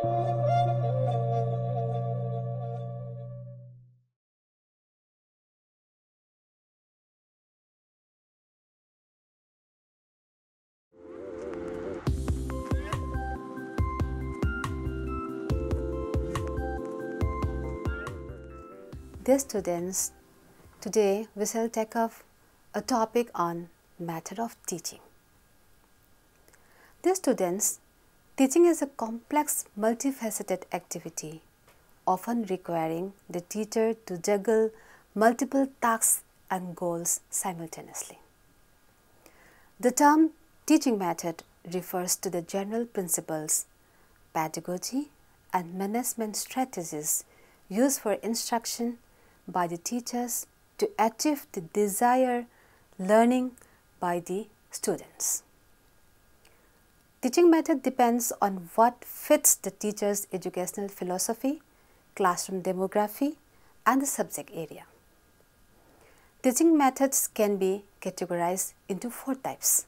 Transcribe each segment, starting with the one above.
Dear students, today we shall take up a topic on method of teaching. Dear students, teaching is a complex, multifaceted activity, often requiring the teacher to juggle multiple tasks and goals simultaneously. The term teaching method refers to the general principles, pedagogy, and management strategies used for instruction by the teachers to achieve the desired learning by the students. Teaching method depends on what fits the teacher's educational philosophy, classroom demography, and the subject area. Teaching methods can be categorized into 4 types: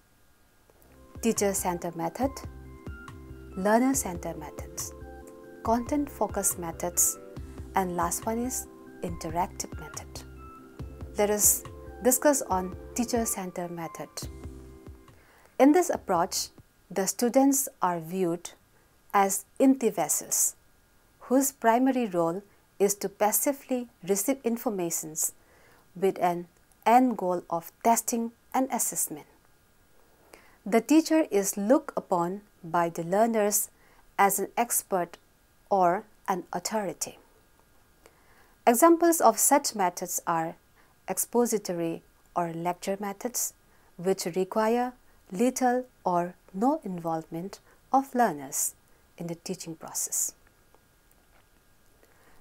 teacher-centered method, learner-centered methods, content-focused methods, and last one is interactive method. Let us discuss on teacher-centered method. In this approach, the students are viewed as empty vessels whose primary role is to passively receive information with an end goal of testing and assessment. The teacher is looked upon by the learners as an expert or an authority. Examples of such methods are expository or lecture methods, which require little or no involvement of learners in the teaching process.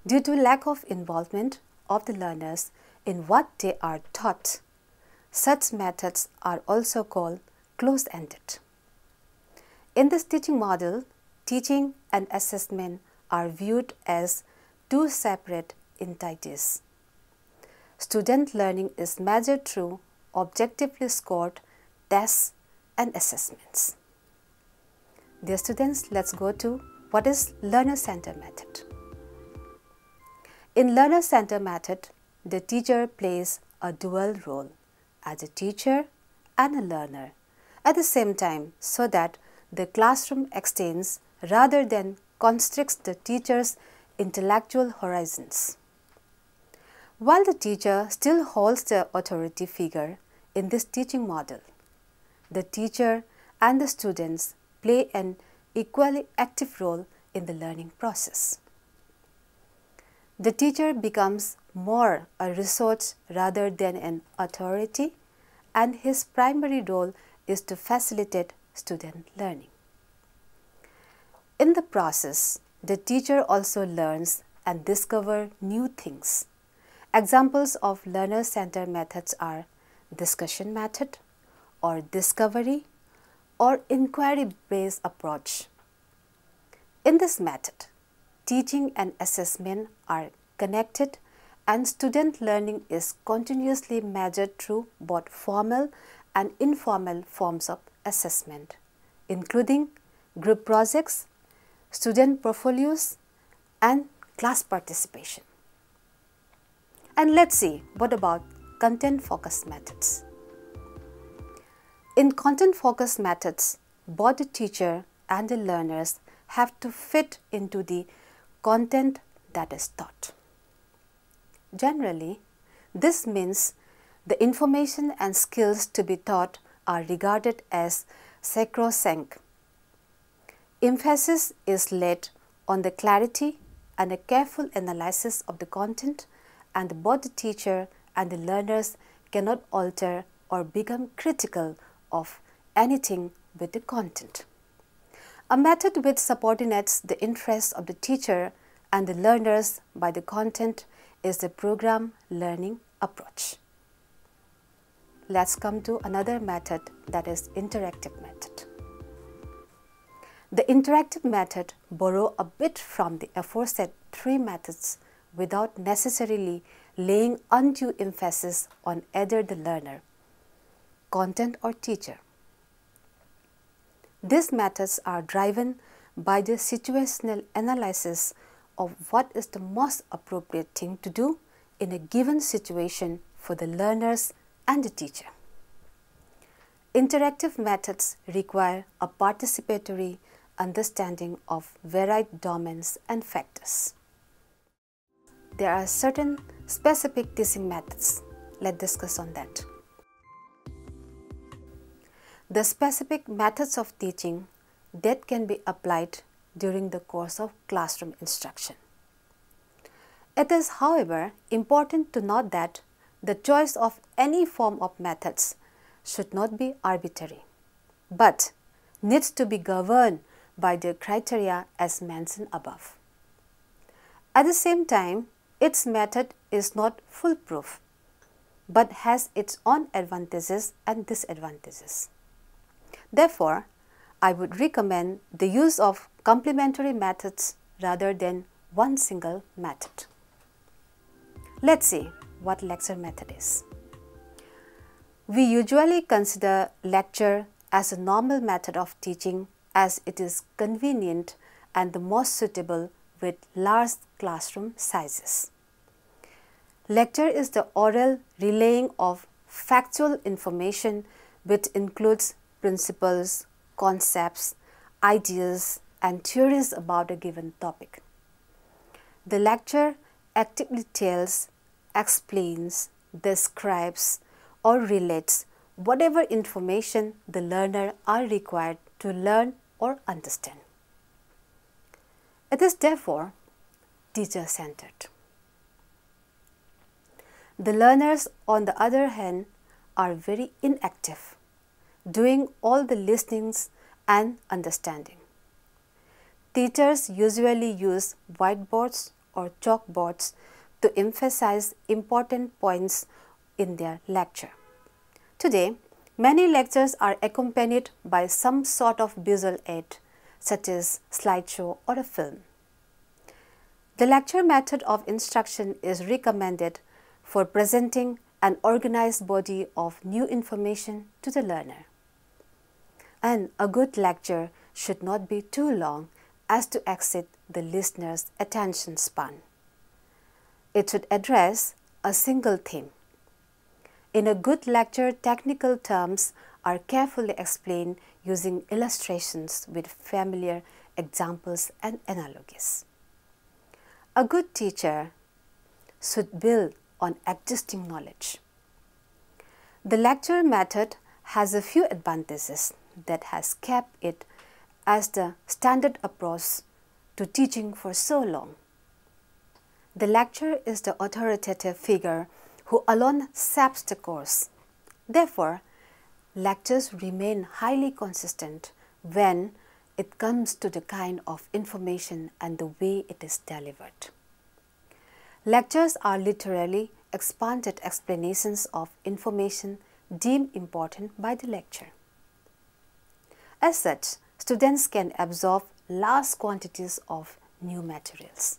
Due to lack of involvement of the learners in what they are taught, such methods are also called closed-ended. In this teaching model, teaching and assessment are viewed as 2 separate entities. Student learning is measured through objectively scored tests and assessments. Dear students, let's go to what is learner-centered method. In learner-centered method, the teacher plays a dual role as a teacher and a learner at the same time, so that the classroom extends rather than constricts the teacher's intellectual horizons. While the teacher still holds the authority figure in this teaching model, the teacher and the students play an equally active role in the learning process. The teacher becomes more a resource rather than an authority, and his primary role is to facilitate student learning. In the process, the teacher also learns and discovers new things. Examples of learner-centered methods are discussion method, or discovery, or inquiry-based approach. In this method, teaching and assessment are connected, and student learning is continuously measured through both formal and informal forms of assessment, including group projects, student portfolios, and class participation. And let's see what about content-focused methods. In content-focused methods, both the teacher and the learners have to fit into the content that is taught. Generally, this means the information and skills to be taught are regarded as sacrosanct. Emphasis is laid on the clarity and a careful analysis of the content, and both the teacher and the learners cannot alter or become critical of anything with the content. A method which subordinates the interests of the teacher and the learners by the content is the program learning approach. Let's come to another method, that is interactive method. The interactive method borrows a bit from the aforesaid 3 methods without necessarily laying undue emphasis on either the learner, content, or teacher. These methods are driven by the situational analysis of what is the most appropriate thing to do in a given situation for the learners and the teacher. Interactive methods require a participatory understanding of varied domains and factors. There are certain specific teaching methods. Let's discuss on that. The specific methods of teaching that can be applied during the course of classroom instruction. It is, however, important to note that the choice of any form of methods should not be arbitrary, but needs to be governed by the criteria as mentioned above. At the same time, its method is not foolproof, but has its own advantages and disadvantages. Therefore, I would recommend the use of complementary methods rather than one single method. Let's see what lecture method is. We usually consider lecture as a normal method of teaching as it is convenient and the most suitable with large classroom sizes. Lecture is the oral relaying of factual information which includes principles, concepts, ideas, and theories about a given topic. The lecture actively tells, explains, describes, or relates whatever information the learner are required to learn or understand. It is therefore teacher-centered. The learners, on the other hand, are very inactive, doing all the listenings and understanding. Teachers usually use whiteboards or chalkboards to emphasize important points in their lecture. Today, many lectures are accompanied by some sort of visual aid, such as slideshow or a film. The lecture method of instruction is recommended for presenting an organized body of new information to the learner. And a good lecture should not be too long as to exceed the listener's attention span. It should address a single theme. In a good lecture, technical terms are carefully explained using illustrations with familiar examples and analogies. A good teacher should build on existing knowledge. The lecture method has a few advantages that has kept it as the standard approach to teaching for so long. The lecturer is the authoritative figure who alone shapes the course. Therefore, lectures remain highly consistent when it comes to the kind of information and the way it is delivered. Lectures are literally expanded explanations of information deemed important by the lecturer. As such, students can absorb large quantities of new materials.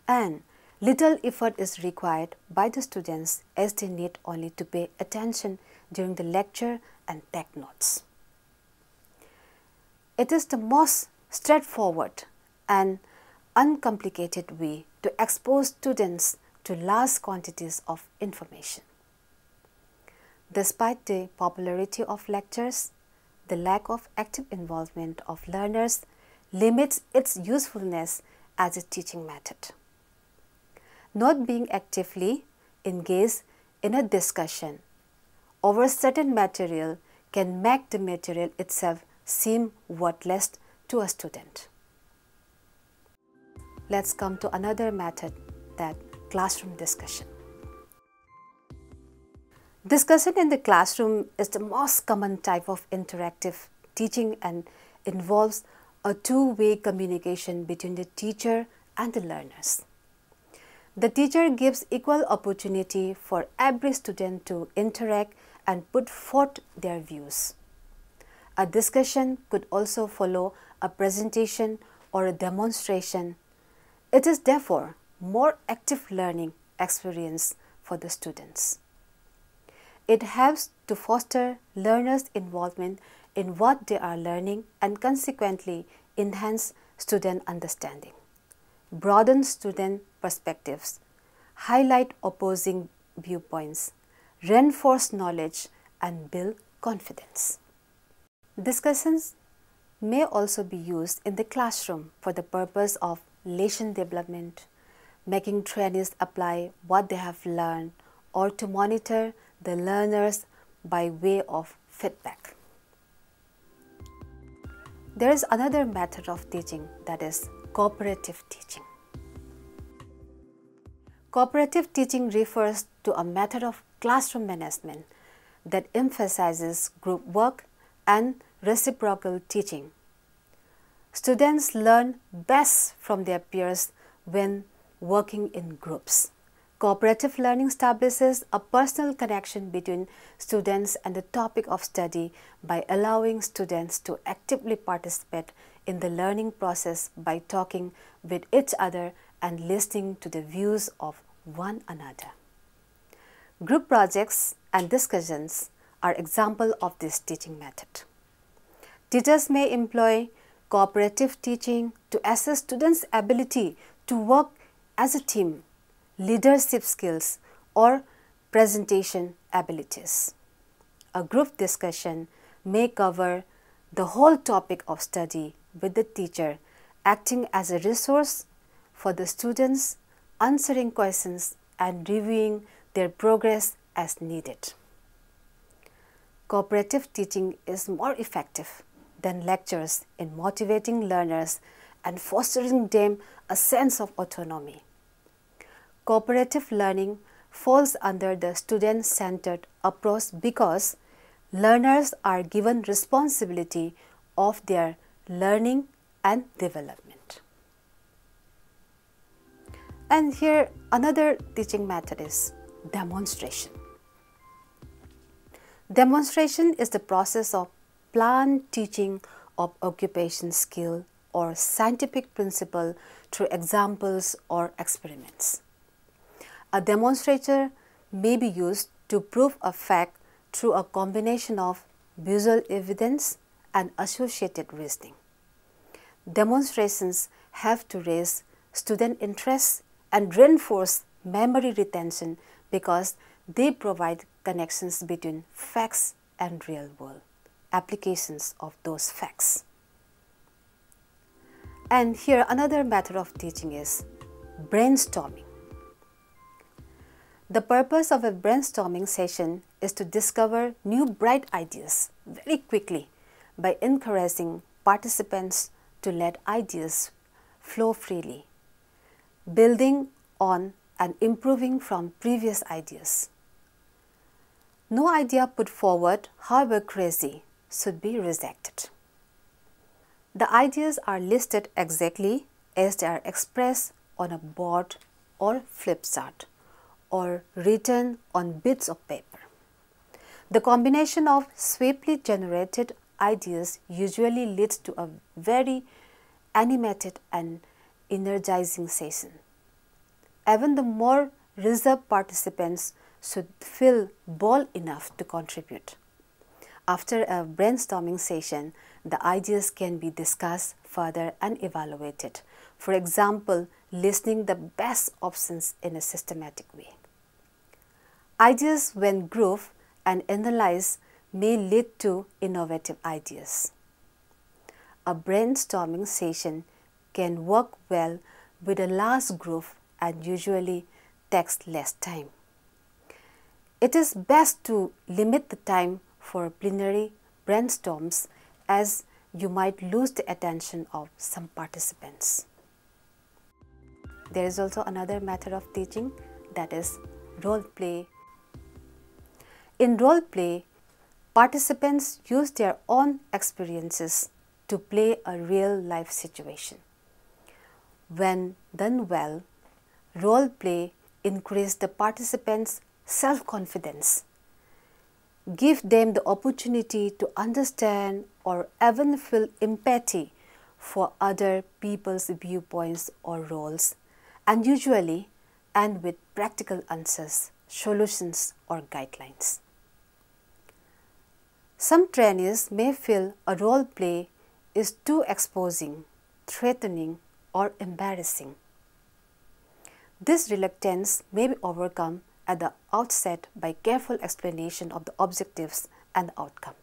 And little effort is required by the students as they need only to pay attention during the lecture and take notes. It is the most straightforward and uncomplicated way to expose students to large quantities of information. Despite the popularity of lectures, the lack of active involvement of learners limits its usefulness as a teaching method. Not being actively engaged in a discussion over certain material can make the material itself seem worthless to a student. Let's come to another method, that classroom discussion. Discussion in the classroom is the most common type of interactive teaching and involves a two-way communication between the teacher and the learners. The teacher gives equal opportunity for every student to interact and put forth their views. A discussion could also follow a presentation or a demonstration. It is therefore more active learning experience for the students. It helps to foster learners' involvement in what they are learning and consequently enhance student understanding, broaden student perspectives, highlight opposing viewpoints, reinforce knowledge, and build confidence. Discussions may also be used in the classroom for the purpose of relation development, making trainees apply what they have learned, or to monitor the learners by way of feedback. There is another method of teaching, that is cooperative teaching. Cooperative teaching refers to a method of classroom management that emphasizes group work and reciprocal teaching. Students learn best from their peers when working in groups. Cooperative learning establishes a personal connection between students and the topic of study by allowing students to actively participate in the learning process by talking with each other and listening to the views of one another. Group projects and discussions are examples of this teaching method. Teachers may employ cooperative teaching to assess students' ability to work as a team, leadership skills, or presentation abilities. A group discussion may cover the whole topic of study with the teacher acting as a resource for the students, answering questions and reviewing their progress as needed. Cooperative teaching is more effective than lectures in motivating learners and fostering them a sense of autonomy. Cooperative learning falls under the student-centered approach because learners are given responsibility of their learning and development. And here another teaching method is demonstration. Demonstration is the process of planned teaching of occupation skill or scientific principle through examples or experiments. A demonstrator may be used to prove a fact through a combination of visual evidence and associated reasoning. Demonstrations have to raise student interest and reinforce memory retention because they provide connections between facts and real world applications of those facts. And here another method of teaching is brainstorming. The purpose of a brainstorming session is to discover new bright ideas very quickly by encouraging participants to let ideas flow freely, building on and improving from previous ideas. No idea put forward, however crazy, should be rejected. The ideas are listed exactly as they are expressed on a board or flip chart or written on bits of paper. The combination of swiftly generated ideas usually leads to a very animated and energizing session. Even the more reserved participants should feel bold enough to contribute. After a brainstorming session, the ideas can be discussed further and evaluated. For example, listing the best options in a systematic way. Ideas, when grouped and analyzed, may lead to innovative ideas. A brainstorming session can work well with a large group and usually takes less time. It is best to limit the time for plenary brainstorms as you might lose the attention of some participants. There is also another method of teaching, that is role play. In role play, participants use their own experiences to play a real life situation. When done well, role play increases the participants' self-confidence, give them the opportunity to understand or even feel empathy for other people's viewpoints or roles, and usually end with practical answers, solutions or guidelines. Some trainees may feel a role play is too exposing, threatening, or embarrassing. This reluctance may be overcome at the outset by careful explanation of the objectives and the outcome.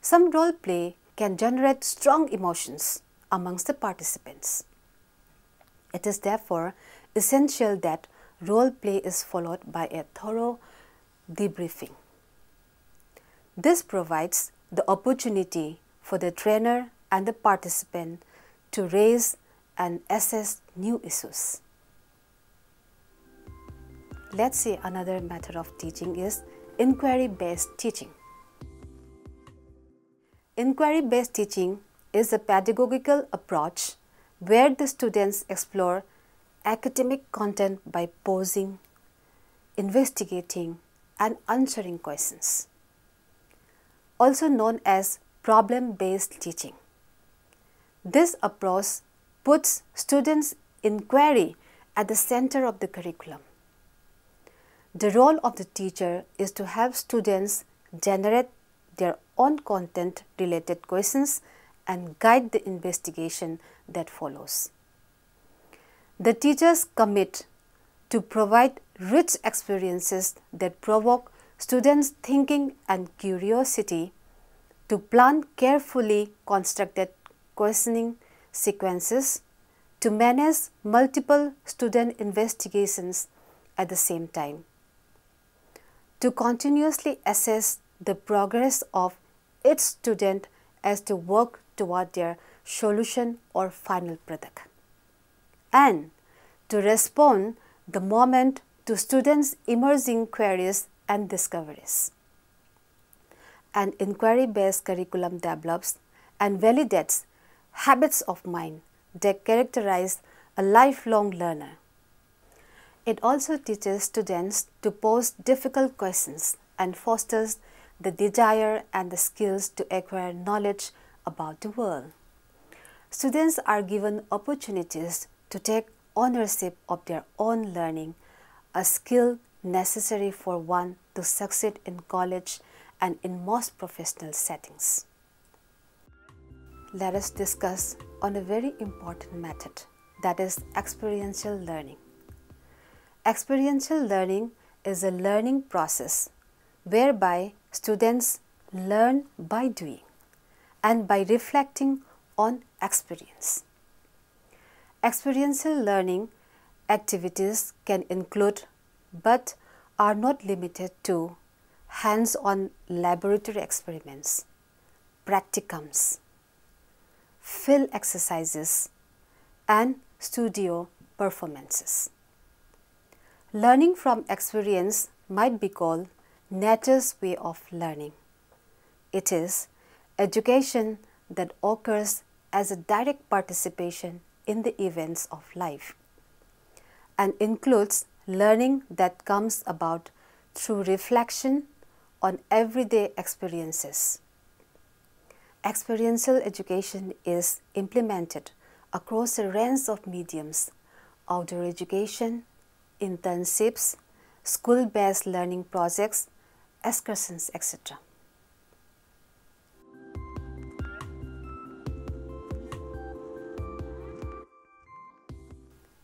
Some role play can generate strong emotions amongst the participants. It is therefore essential that role play is followed by a thorough debriefing. This provides the opportunity for the trainer and the participant to raise and assess new issues. Let's see, another method of teaching is inquiry-based teaching. Inquiry-based teaching is a pedagogical approach where the students explore academic content by posing, investigating, and answering questions. Also known as problem-based teaching. This approach puts students' inquiry at the center of the curriculum. The role of the teacher is to help students generate their own content-related questions and guide the investigation that follows. The teachers commit to provide rich experiences that provoke students' thinking and curiosity, to plan carefully constructed questioning sequences, to manage multiple student investigations at the same time, to continuously assess the progress of each student as they work toward their solution or final product, and to respond the moment to students' emerging queries and discoveries. An inquiry-based curriculum develops and validates habits of mind that characterize a lifelong learner. It also teaches students to pose difficult questions and fosters the desire and the skills to acquire knowledge about the world. Students are given opportunities to take ownership of their own learning, a skill necessary for one to succeed in college and in most professional settings. Let us discuss on a very important method, that is experiential learning. Experiential learning is a learning process whereby students learn by doing and by reflecting on experience. Experiential learning activities can include but are not limited to hands-on laboratory experiments, practicums, field exercises, and studio performances. Learning from experience might be called nature's way of learning. It is education that occurs as a direct participation in the events of life and includes learning that comes about through reflection on everyday experiences. Experiential education is implemented across a range of mediums: outdoor education, internships, school-based learning projects, excursions, etc.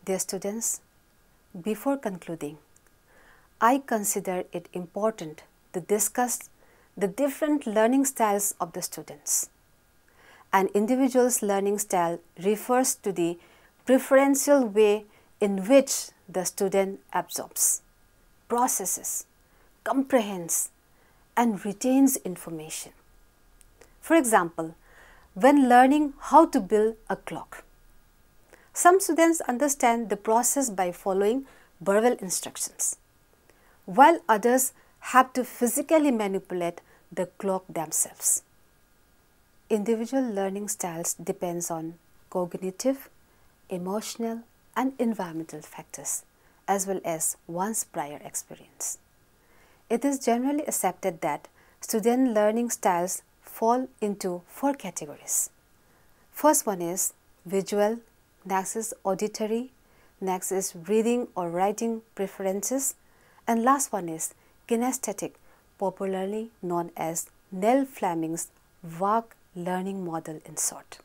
Dear students, before concluding, I consider it important to discuss the different learning styles of the students. An individual's learning style refers to the preferential way in which the student absorbs, processes, comprehends, and retains information. For example, when learning how to build a clock, some students understand the process by following verbal instructions, while others have to physically manipulate the clock themselves. Individual learning styles depends on cognitive, emotional, and environmental factors, as well as one's prior experience. It is generally accepted that student learning styles fall into 4 categories. First one is visual, next is auditory, next is reading or writing preferences, and last one is kinesthetic, popularly known as Nell Fleming's VARK learning model in short.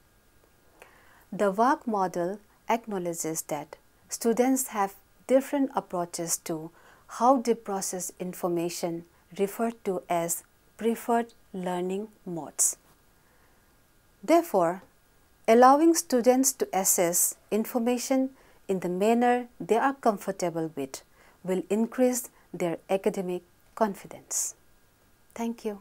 The VARK model acknowledges that students have different approaches to how they process information, referred to as preferred learning modes. Therefore, allowing students to assess information in the manner they are comfortable with will increase their academic confidence. Thank you.